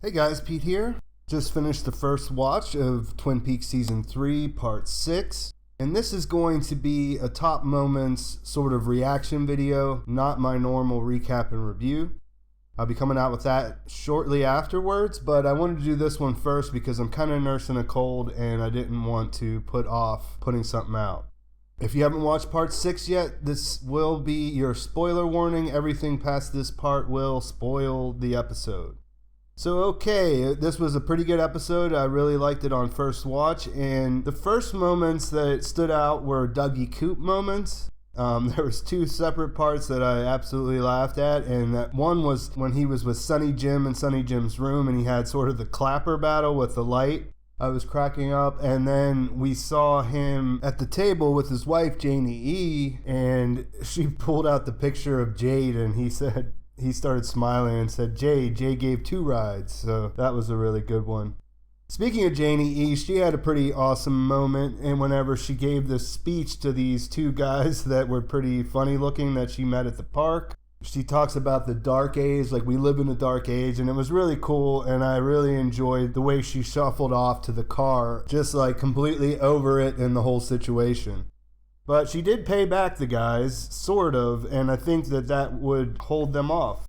Hey guys, Pete here. Just finished the first watch of Twin Peaks Season 3, Part 6. And this is going to be a top moments sort of reaction video, not my normal recap and review. I'll be coming out with that shortly afterwards, but I wanted to do this one first because I'm kind of nursing a cold and I didn't want to put off putting something out. If you haven't watched Part 6 yet, this will be your spoiler warning. Everything past this part will spoil the episode. So okay, this was a pretty good episode. I really liked it on first watch, and the first moments that stood out were Dougie Coop moments. There was two separate parts that I absolutely laughed at, and that one was when he was with Sonny Jim in Sonny Jim's room and he had sort of the clapper battle with the light. I was cracking up, and then we saw him at the table with his wife Janey-E, and she pulled out the picture of Jade, and he started smiling and said, Jay gave 2 rides. So that was a really good one. Speaking of Janey-E, she had a pretty awesome moment, and whenever she gave this speech to these 2 guys that were pretty funny looking that she met at the park, she talks about the dark age, like we live in a dark age, and it was really cool, and I really enjoyed the way she shuffled off to the car, just like completely over it in the whole situation. But she did pay back the guys, sort of, and I think that would hold them off.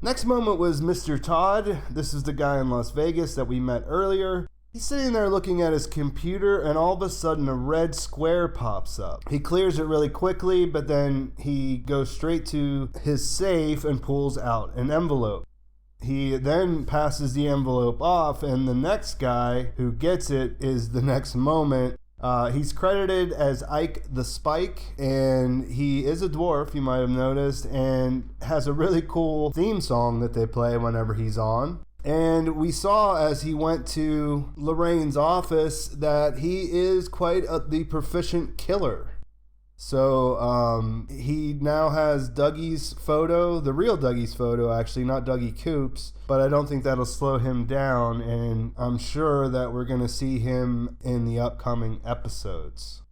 Next moment was Mr. Todd. This is the guy in Las Vegas that we met earlier. He's sitting there looking at his computer, and all of a sudden a red square pops up. He clears it really quickly, but then he goes straight to his safe and pulls out an envelope. He then passes the envelope off, and the next guy who gets it is the next moment. He's credited as Ike the Spike, and he is a dwarf, you might have noticed, and has a really cool theme song that they play whenever he's on. And we saw as he went to Lorraine's office that he is quite the proficient killer. So he now has Dougie's photo, the real Dougie's photo actually, not Dougie Coop's, but I don't think that'll slow him down, and I'm sure that we're going to see him in the upcoming episodes.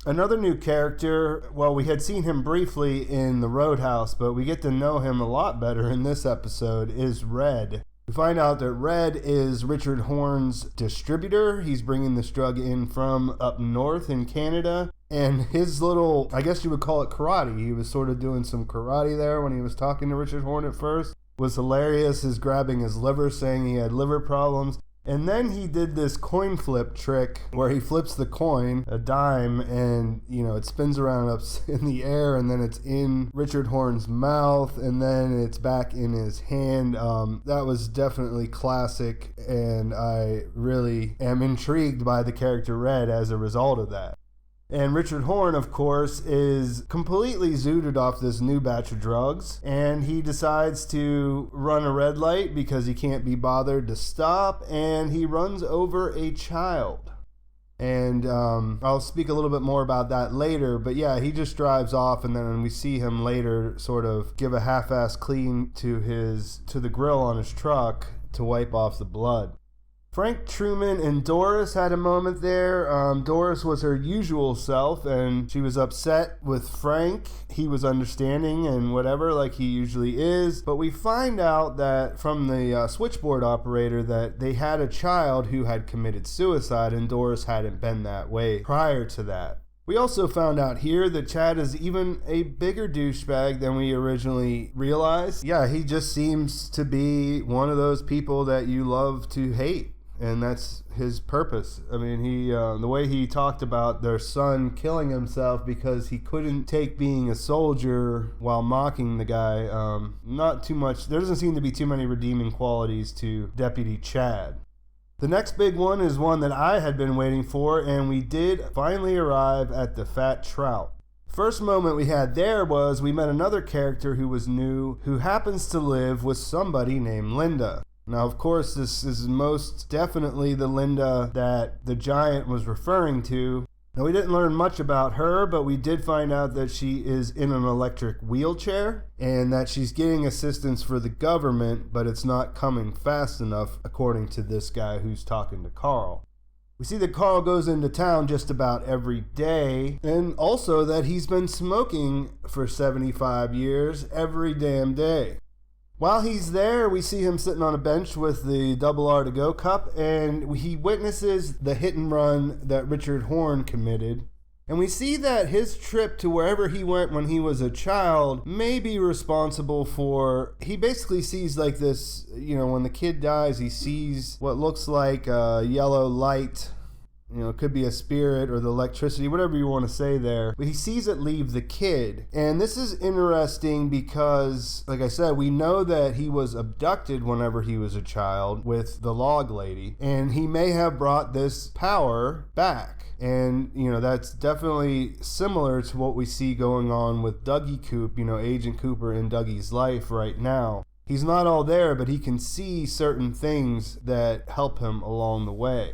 Another new character, well, we had seen him briefly in the Roadhouse, but we get to know him a lot better in this episode, is Red. We find out that Red is Richard Horne's distributor. He's bringing this drug in from up north in Canada. And his little, I guess you would call it karate. He was sort of doing some karate there when he was talking to Richard Horne at first. Was hilarious, his grabbing his liver, saying he had liver problems. And then he did this coin flip trick where he flips the coin, a dime, and, it spins around up in the air, and then it's in Richard Horne's mouth, and then it's back in his hand. That was definitely classic, and I really am intrigued by the character Red as a result of that. And Richard Horne, of course, is completely zooted off this new batch of drugs, and he decides to run a red light because he can't be bothered to stop, and he runs over a child. And I'll speak a little bit more about that later, but yeah, he just drives off, and then we see him later sort of give a half-ass clean to the grill on his truck to wipe off the blood. Frank Truman and Doris had a moment there. Doris was her usual self, and she was upset with Frank. He was understanding and whatever, like he usually is. But we find out that from the switchboard operator that they had a child who had committed suicide, and Doris hadn't been that way prior to that. We also found out here that Chad is even a bigger douchebag than we originally realized. Yeah, he just seems to be one of those people that you love to hate. And that's his purpose. I mean, the way he talked about their son killing himself because he couldn't take being a soldier while mocking the guy, not too much. There doesn't seem to be too many redeeming qualities to Deputy Chad. The next big one is one that I had been waiting for, and we did finally arrive at the Fat Trout. First moment we had there was we met another character who was new, who happens to live with somebody named Linda. Now, of course, this is most definitely the Linda that the giant was referring to. Now, we didn't learn much about her, but we did find out that she is in an electric wheelchair and that she's getting assistance for the government, but it's not coming fast enough, according to this guy who's talking to Carl. We see that Carl goes into town just about every day, and also that he's been smoking for 75 years every damn day. While he's there, we see him sitting on a bench with the Double R to Go cup, and he witnesses the hit and run that Richard Horne committed. And we see that his trip to wherever he went when he was a child may be responsible for, he basically sees like this, when the kid dies, he sees what looks like a yellow light. It could be a spirit or the electricity, whatever you want to say there. But he sees it leave the kid. And this is interesting because, like I said, we know that he was abducted whenever he was a child with the log lady. And he may have brought this power back. And, that's definitely similar to what we see going on with Dougie Coop, Agent Cooper in Dougie's life right now. He's not all there, but he can see certain things that help him along the way.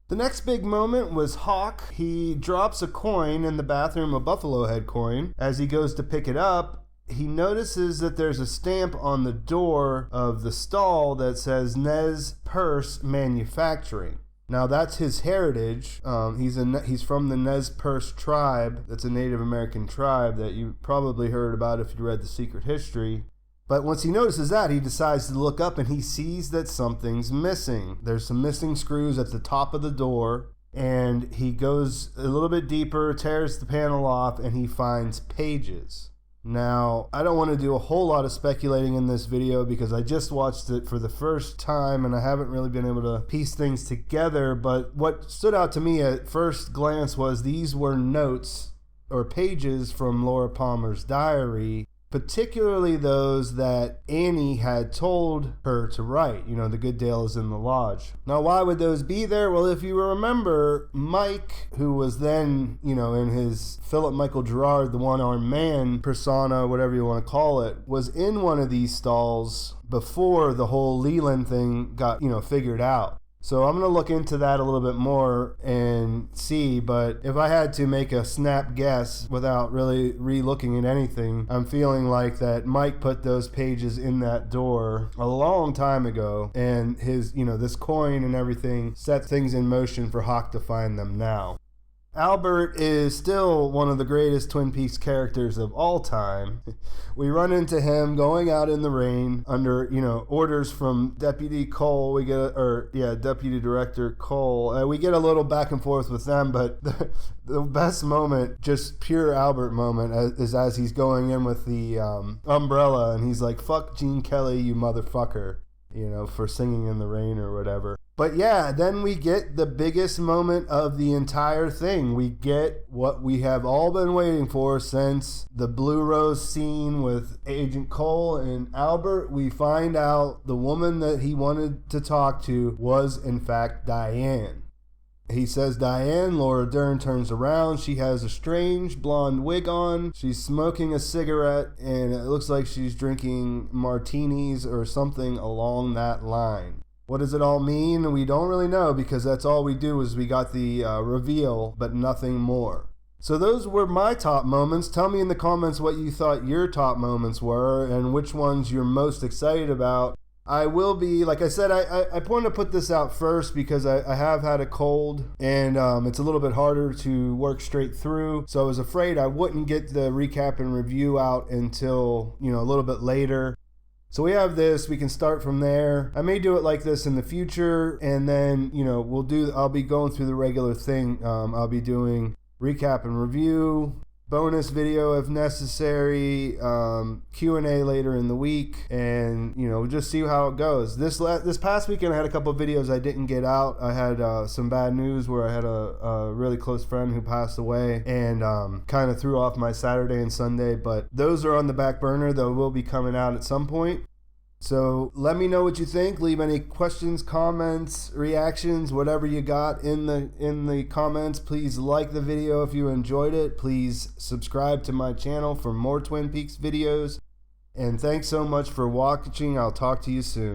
The next big moment was Hawk. He drops a coin in the bathroom, a buffalo head coin. As he goes to pick it up, he notices that there's a stamp on the door of the stall that says Nez Perce Manufacturing. Now that's his heritage. He's from the Nez Perce tribe. That's a Native American tribe that you probably heard about if you read The Secret History. But once he notices that, he decides to look up and he sees that something's missing. There's some missing screws at the top of the door, and he goes a little bit deeper, tears the panel off, and he finds pages. Now, I don't want to do a whole lot of speculating in this video because I just watched it for the first time and I haven't really been able to piece things together, but what stood out to me at first glance was these were notes or pages from Laura Palmer's diary, particularly those that Annie had told her to write. The good Dale is in the lodge. Now, why would those be there? Well, if you remember, Mike, who was then, in his Philip Michael Gerard, the one-armed man persona, whatever you want to call it, was in one of these stalls before the whole Leland thing got, figured out. So I'm going to look into that a little bit more and see, but if I had to make a snap guess without really re-looking at anything, I'm feeling like that Mike put those pages in that door a long time ago, and his, this coin and everything set things in motion for Hawk to find them now. Albert is still one of the greatest Twin Peaks characters of all time. We run into him going out in the rain under, orders from Deputy Cole. Deputy Director Cole. We get a little back and forth with them, but the best moment, just pure Albert moment, is as he's going in with the umbrella, and he's like, "Fuck Gene Kelly, you motherfucker," for singing in the rain or whatever. But yeah, then we get the biggest moment of the entire thing. We get what we have all been waiting for since the Blue Rose scene with Agent Cole and Albert. We find out the woman that he wanted to talk to was in fact Diane. He says Diane. Laura Dern turns around. She has a strange blonde wig on. She's smoking a cigarette, and it looks like she's drinking martinis or something along that line. What does it all mean? We don't really know because that's all we do is we got the reveal, but nothing more. So those were my top moments. Tell me in the comments what you thought your top moments were and which ones you're most excited about. I will be, like I said, I wanted to put this out first because I have had a cold and it's a little bit harder to work straight through. So I was afraid I wouldn't get the recap and review out until, a little bit later. So we have this, we can start from there. I may do it like this in the future, and then, I'll be going through the regular thing. I'll be doing recap and review, bonus video if necessary, Q&A later in the week, and, we'll just see how it goes. This past weekend I had a couple of videos I didn't get out. I had some bad news where I had a really close friend who passed away, and kind of threw off my Saturday and Sunday, but those are on the back burner. They will be coming out at some point. So let me know what you think. Leave any questions, comments, reactions, whatever you got in the comments. Please like the video if you enjoyed it. Please subscribe to my channel for more Twin Peaks videos. And thanks so much for watching. I'll talk to you soon.